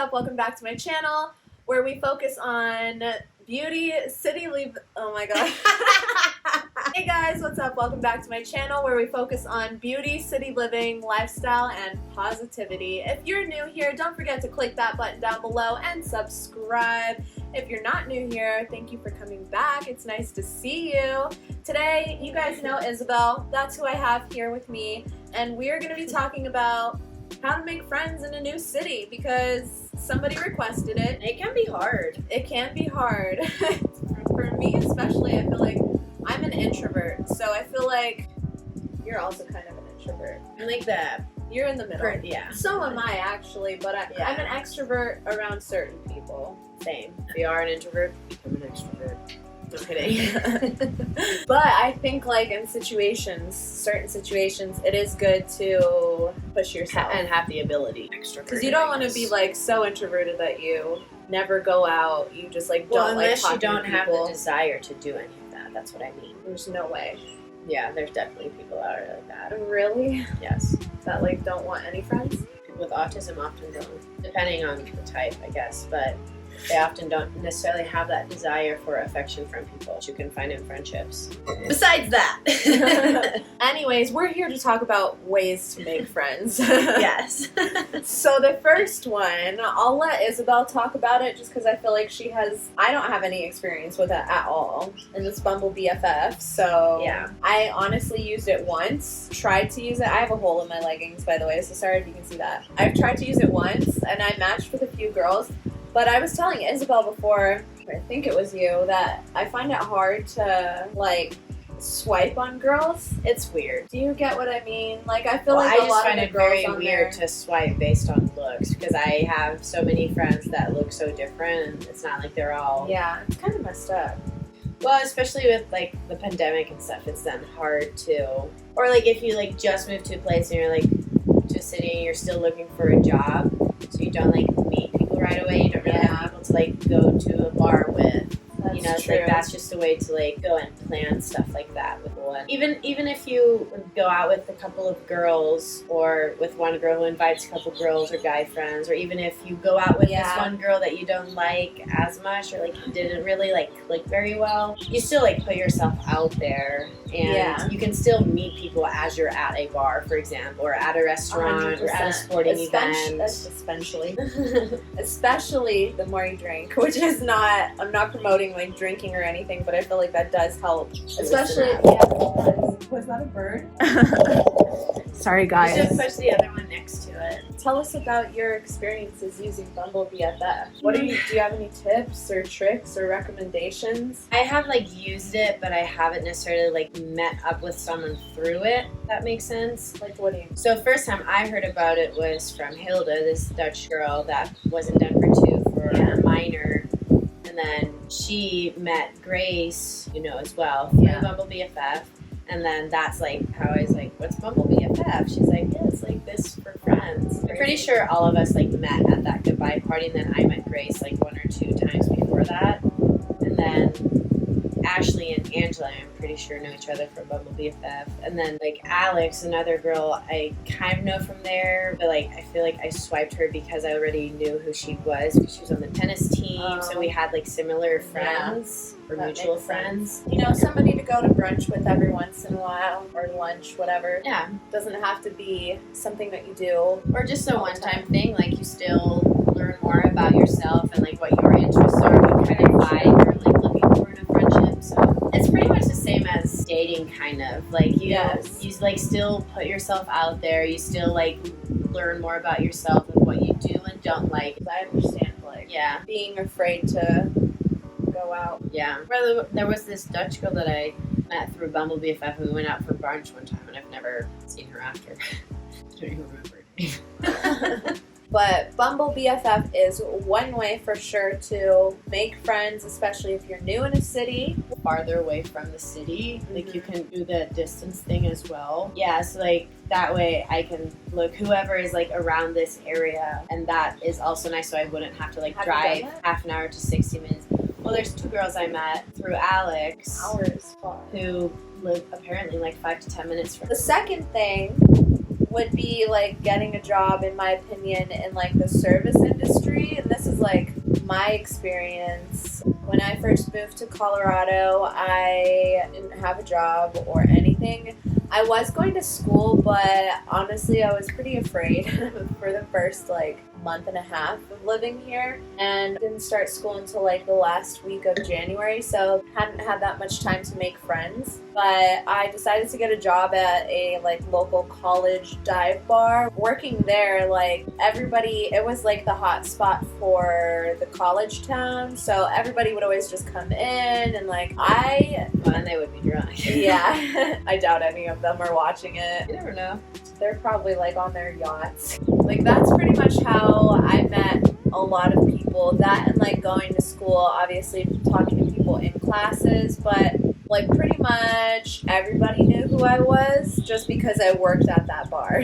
up? Welcome back to my channel where we focus on beauty, oh my god. Hey guys, what's up? Welcome back to my channel where we focus on beauty, city living, lifestyle, and positivity. If you're new here, don't forget to click that button down below and subscribe. If you're not new here, thank you for coming back. It's nice to see you. Today, you guys know Isabel. That's who I have here with me. And we're going to be talking about how to make friends in a new city because somebody requested it. It can be hard. It can be hard. For me especially, I feel like I'm an introvert, so I feel like you're also kind of an introvert. I like that. You're in the middle. Yeah. So am I actually, but I'm an extrovert around certain people. Same. If you are an introvert, become an extrovert. I'm kidding. But I think like in certain situations, it is good to push yourself. And have the ability. Extrovert. Because you don't want to be like so introverted that you never go out. You just like don't like talking to people. Unless you don't have the desire to do any of that. That's what I mean. There's no way. Yeah, there's definitely people out there like that. Really? Yes. That like don't want any friends? People with autism often don't. Depending on the type, I guess. But they often don't necessarily have that desire for affection from people that you can find in friendships. Besides that. Anyways, we're here to talk about ways to make friends. Yes. So the first one, I'll let Isabel talk about it just because I feel like I don't have any experience with it at all. And it's Bumble BFF, so yeah. I honestly used it once, tried to use it. I have a hole in my leggings, by the way, so sorry if you can see that. I've tried to use it once, and I matched with a few girls. But I was telling Isabel before, I think it was you, that I find it hard to, like, swipe on girls. It's weird. Do you get what I mean? Like, I feel like a lot of the girls on there... I just find it very weird to swipe based on looks, because I have so many friends that look so different, and it's not like they're all... Yeah, it's kind of messed up. Well, especially with, like, the pandemic and stuff, it's then hard to... Or, like, if you, like, just moved to a place and you're, like, just sitting and you're still looking for a job, so you don't, like, meet people right away. You don't really have people to, like, go to a bar with. That's you know, it's true. like that's just a way to, like, go and plan stuff like that with one. Even if you go out with a couple of girls, or with one girl who invites a couple girls or guy friends, or even if you go out with this one girl that you don't like as much, or, like, didn't really, like, click very well, you still, like, put yourself out there, and you can still meet people as you're at a bar, for example, or at a restaurant, 100%. Or at a sporting event. Especially the more you drink, which is not, I'm not promoting like drinking or anything, but I feel like that does help. Especially, was that a bird? Sorry guys. You should push the other one next to it. Tell us about your experiences using Bumble BFF. Do you have any tips or tricks or recommendations? I have like used it, but I haven't necessarily like met up with someone through it. If that makes sense. Like what do you mean? So first time I heard about it was from Hilda, this Dutch girl that was in Denver too for a minor. And then she met Grace, you know, as well, through Bumble BFF. And then that's like how I was like, what's Bumble BFF? She's like, yeah, it's like this for friends. I'm pretty sure all of us like met at that goodbye party, and then I met Grace like 1 or 2 times before that. And then Ashley and Angela, I'm pretty sure, know each other from Bumble BFF. And then like Alex, another girl, I kind of know from there, but like I feel like I swiped her because I already knew who she was, because she was on the tennis team, so we had like similar friends or mutual friends. You know, somebody to go to brunch with every once in a while, or lunch, whatever. Yeah. Doesn't have to be something that you do. Or just a one-time thing, like you still learn more about yourself and like what your interests are, what kind of vibe you're like looking for in a friendship. So it's pretty much the same as dating, kind of. Like you like still put yourself out there, you still like learn more about yourself and what you do and don't like. I understand like being afraid to go out. Yeah. There was this Dutch girl that I met through Bumble BFF, and we went out for brunch one time, and I've never seen her after. I don't even remember her name. But Bumble BFF is one way for sure to make friends, especially if you're new in a city. Farther away from the city, like you can do the distance thing as well. Yeah, so like that way I can look whoever is like around this area, and that is also nice, so I wouldn't have to like drive half an hour to 60 minutes. Well, there's 2 girls I met through Alex, hours far, who live apparently like 5 to 10 minutes from. The second thing would be like getting a job, in my opinion, in like the service industry. And this is like my experience. When I first moved to Colorado, I didn't have a job or anything. I was going to school, but honestly, I was pretty afraid for the first like month and a half of living here, and didn't start school until like the last week of January, so hadn't had that much time to make friends. But I decided to get a job at a like local college dive bar. Working there, like everybody, it was like the hot spot for the college town, so everybody would always just come in, and like and they would be drunk. Yeah. I doubt any of them are watching it. You never know. They're probably like on their yachts. Like that's pretty much how I met a lot of people. That and like going to school, obviously talking to people in classes, but like pretty much everybody knew who I was just because I worked at that bar.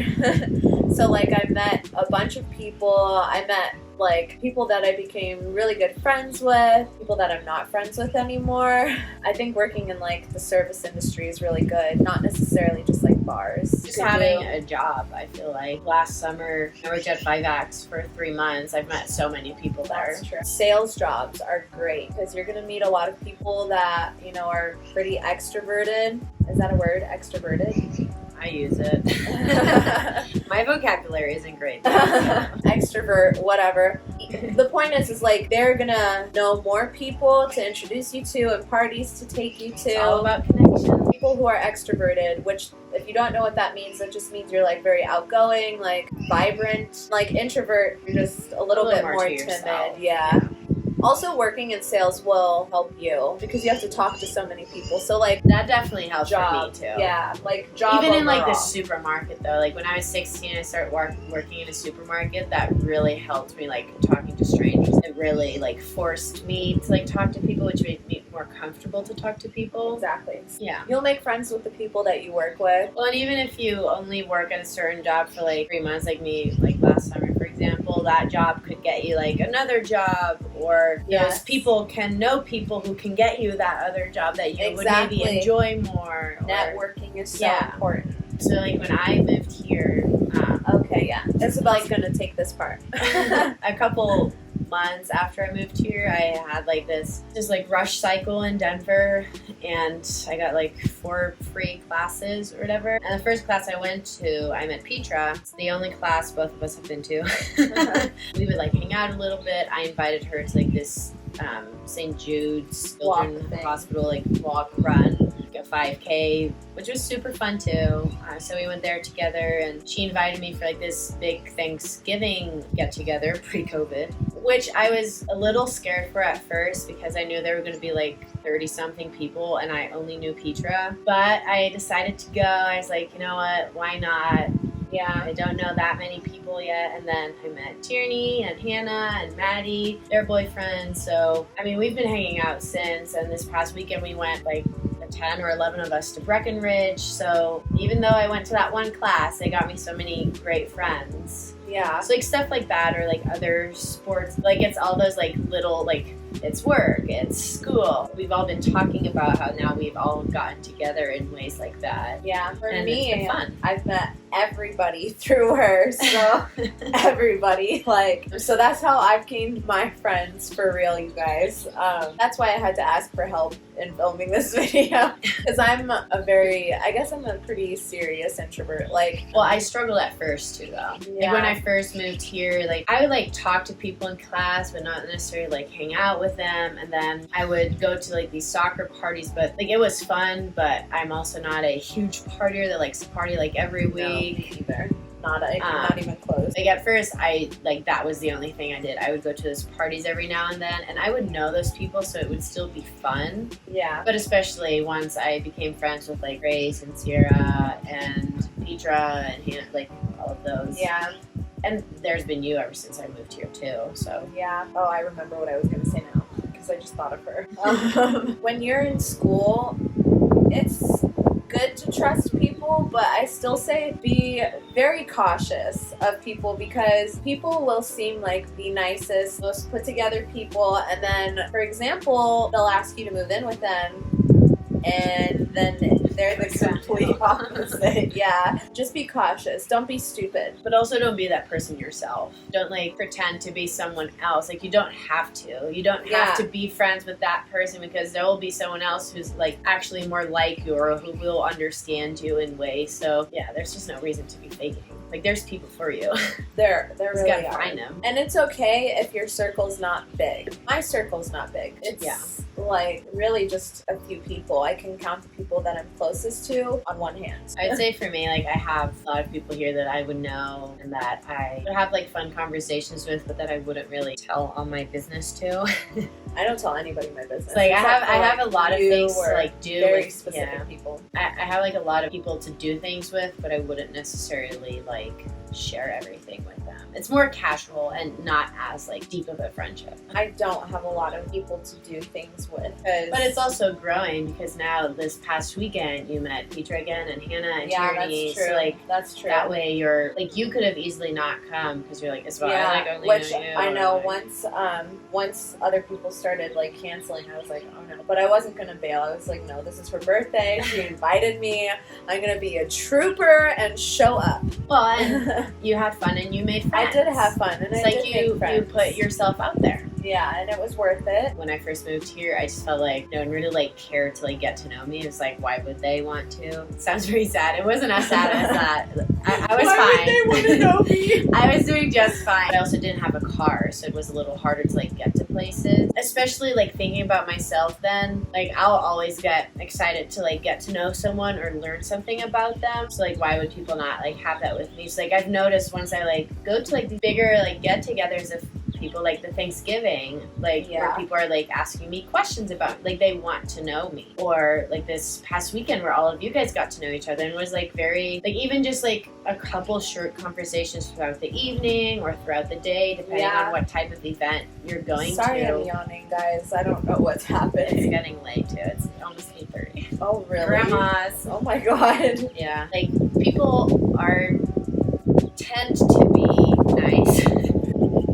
So like I met a bunch of people. I met like people that I became really good friends with, people that I'm not friends with anymore. I think working in like the service industry is really good, not necessarily just like bars. Just having a job, I feel like. Last summer, I worked at 5X for 3 months. I've met so many people there. That's true. Sales jobs are great because you're going to meet a lot of people that, you know, are pretty extroverted. Is that a word? Extroverted? I use it. My vocabulary isn't great. Extrovert, whatever. The point is like they're gonna know more people to introduce you to and parties to take you to. It's all about connection. People who are extroverted, which if you don't know what that means, that just means you're like very outgoing, like vibrant. Like introvert, you're just a little bit more timid. Yeah. Also, working in sales will help you because you have to talk to so many people. So, like, that definitely helps for me too. Yeah, like job Even overall. in like the supermarket though. Like when I was 16, I started working in a supermarket. That really helped me, like talking to strangers. It really like forced me to like talk to people, which made me more comfortable to talk to people. Exactly. Yeah. You'll make friends with the people that you work with. Well, and even if you only work at a certain job for like 3 months, like me, like last summer, for example, that job could get you like another job, or those people can know people who can get you that other job that you would maybe enjoy more. Networking is so important. So like when I moved here, Isabel's gonna take this part. A couple months after I moved here, I had like this just like rush cycle in Denver, and I got like 4 free classes or whatever. And the first class I went to, I met Petra. It's the only class both of us have been to. We would like hang out a little bit. I invited her to like this St. Jude's Children's Hospital like walk run, like a 5K, which was super fun too. So we went there together, and she invited me for like this big Thanksgiving get together pre-COVID, which I was a little scared for at first because I knew there were going to be like 30 something people and I only knew Petra. But I decided to go. I was like, you know what, why not? Yeah, I don't know that many people yet. And then I met Tierney and Hannah and Maddie, their boyfriends. So, I mean, we've been hanging out since. And this past weekend we went like 10 or 11 of us to Breckenridge. So even though I went to that one class, they got me so many great friends. Yeah. So like stuff like that, or like other sports, like it's all those like little like, it's work, it's school. We've all been talking about how now we've all gotten together in ways like that. Yeah, for and me, it's been fun. I've met everybody through her, so everybody, like, so that's how I've gained my friends for real, you guys. That's why I had to ask for help in filming this video, because I'm I guess I'm a pretty serious introvert. Like, well, I struggled at first too, though. Yeah. Like when I first moved here, like I would like talk to people in class, but not necessarily like hang out with them. And then I would go to like these soccer parties, but like it was fun. But I'm also not a huge partier that likes to party like every week. No, me either. Not even close. Like at first, that was the only thing I did. I would go to those parties every now and then, and I would know those people, so it would still be fun. Yeah. But especially once I became friends with like Grace and Sierra and Petra and Hannah, like all of those. Yeah. And there's been you ever since I moved here too. So yeah. Oh, I remember what I was gonna say now because I just thought of her. When you're in school, it's good to trust people, but I still say be very cautious of people, because people will seem like the nicest, most put together people, and then, for example, they'll ask you to move in with them, and then They're the complete opposite. Yeah. Just be cautious. Don't be stupid. But also don't be that person yourself. Don't like pretend to be someone else. Like you don't have to. You don't have to be friends with that person because there will be someone else who's like actually more like you or who will understand you in ways. So yeah, there's just no reason to be faking. Like there's people for you. There really gotta are. find them. And it's okay if your circle's not big. My circle's not big. It's like really just a few people. I can count the people that I'm closest to on one hand. I'd say for me, like I have a lot of people here that I would know and that I would have like fun conversations with, but that I wouldn't really tell all my business to. I don't tell anybody my business. Like I have a lot of things to like do. Very specific people. I have like a lot of people to do things with, but I wouldn't necessarily like share everything with them. It's more casual and not as like deep of a friendship. I don't have a lot of people to do things with. But it's also growing because now this past weekend you met Petra again and Hannah and Tierney. That's true. So like that's true. That way you're like you could have easily not come because you're like Isabel, yeah, I like only which know you. I know like, once other people started like canceling, I was like, oh no. But I wasn't gonna bail. I was like, no, this is her birthday. She invited me. I'm gonna be a trooper and show up. Well, and you had fun and you made friends. I did have fun, and it's I like did make friends. You put yourself out there. Yeah, and it was worth it. When I first moved here, I just felt like no one really like cared to like get to know me. It was like, why would they want to? It sounds very sad. It wasn't as sad as that. I was why fine. Would they want to know me? I was doing just fine. I also didn't have a car, so it was a little harder to like get to places. Especially like thinking about myself then. Like I'll always get excited to like get to know someone or learn something about them. So like why would people not like have that with me? So like I've noticed once I like go to like the bigger like get-togethers of people like the Thanksgiving, like where people are like asking me questions about like they want to know me, or like this past weekend where all of you guys got to know each other and was like very like even just like a couple short conversations throughout the evening or throughout the day depending on what type of event you're going to. Sorry, I'm yawning, guys. I don't know what's happening. It's getting late too. It's almost 8:30. Oh really? Grandmas. Oh my god. Yeah, like people tend to be nice.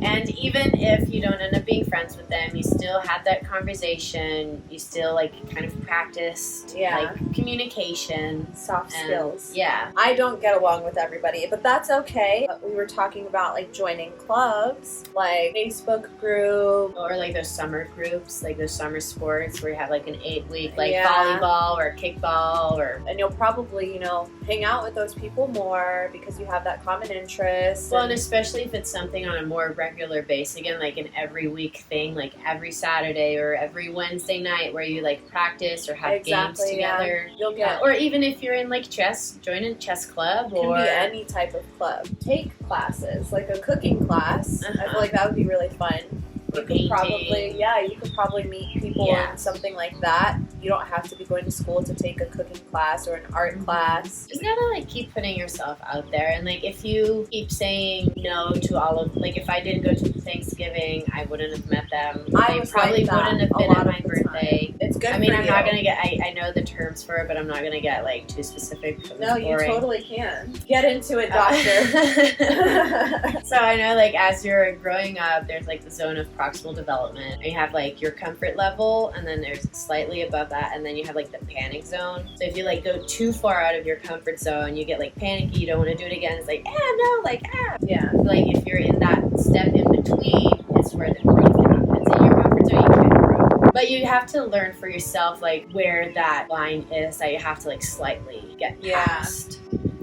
And even if you don't end up being friends with them, you still had that conversation. You still like kind of practiced like communication, soft skills. Yeah, I don't get along with everybody, but that's okay. We were talking about like joining clubs, like Facebook group, or like those summer groups, like those summer sports where you have like an 8-week like volleyball or kickball, and you'll probably hang out with those people more because you have that common interest. Well, and especially if it's something on a more regular basis, again, like an every week thing, like every Saturday or every Wednesday night where you like practice or have games together. Yeah. You'll get, or even if you're in like chess, join a chess club. It can be any type of club. Take classes, like a cooking class. I feel like that would be really fun. You could probably meet people in something like that. You don't have to be going to school to take a cooking class or an art class. You gotta like keep putting yourself out there, and like if you keep saying no to all of, like if I didn't go to Thanksgiving, I wouldn't have met them. They probably wouldn't have been at my birthday. It's good. I mean, I'm not gonna get. I know the terms for it, but I'm not gonna get like too specific. No, you totally can. Get into it, doctor. So I know, like as you're growing up, there's like the zone of proximal development. You have like your comfort level, and then there's slightly above that, and then you have like the panic zone. So if you like go too far out of your comfort zone, you get like panicky, you don't want to do it again. It's like, yeah. Like if you're in that step in between, it's where the growth happens. In your comfort zone, you can't grow. But you have to learn for yourself like where that line is that you have to like slightly get past.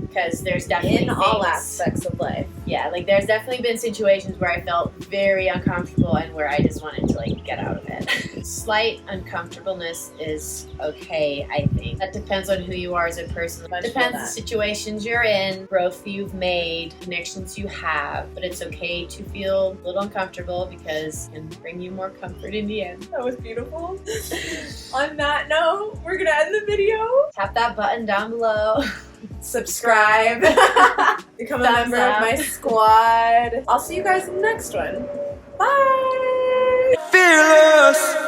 Because there's definitely in all aspects of life. Yeah, like there's definitely been situations where I felt very uncomfortable and where I just wanted to like get out of it. Slight uncomfortableness is okay, I think. That depends on who you are as a person. It depends on the situations you're in, growth you've made, connections you have. But it's okay to feel a little uncomfortable because it can bring you more comfort in the end. That was beautiful. On that note, we're gonna end the video. Tap that button down below. Subscribe. Become a member of my squad. I'll see you guys in the next one. Bye. Fearless.